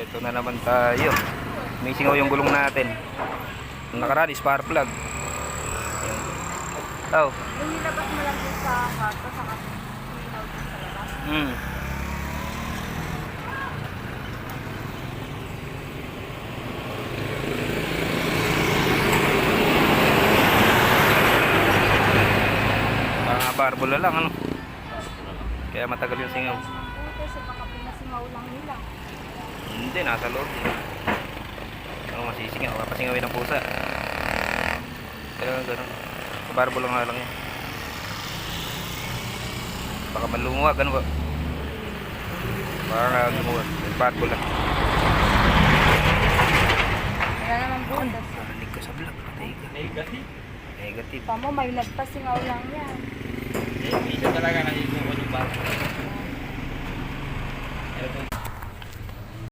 ito na naman tayo. May singaw yung gulong natin. Ang nakaraan is spark plug. Oh. Yung nilabas mo lang din sa kwarto sa kasi hinaw din sa labas. Mga barbula lang ano. Kaya matagal yung singaw. Kasi baka pinasingaw lang nila. Hindi, nasa loob. Ano masisingaw, kapasingawin ng pusa. Kaya gano'n. Barbula nga lang yan. Baka malumuwag, ano ba? Baka lumuwag. Barbula. Wala naman butas. Narinig ko sa vlog. Negative. Negative. Tama, may nagpasingaw lang yan. Hindi siya talaga nagiging ano ba?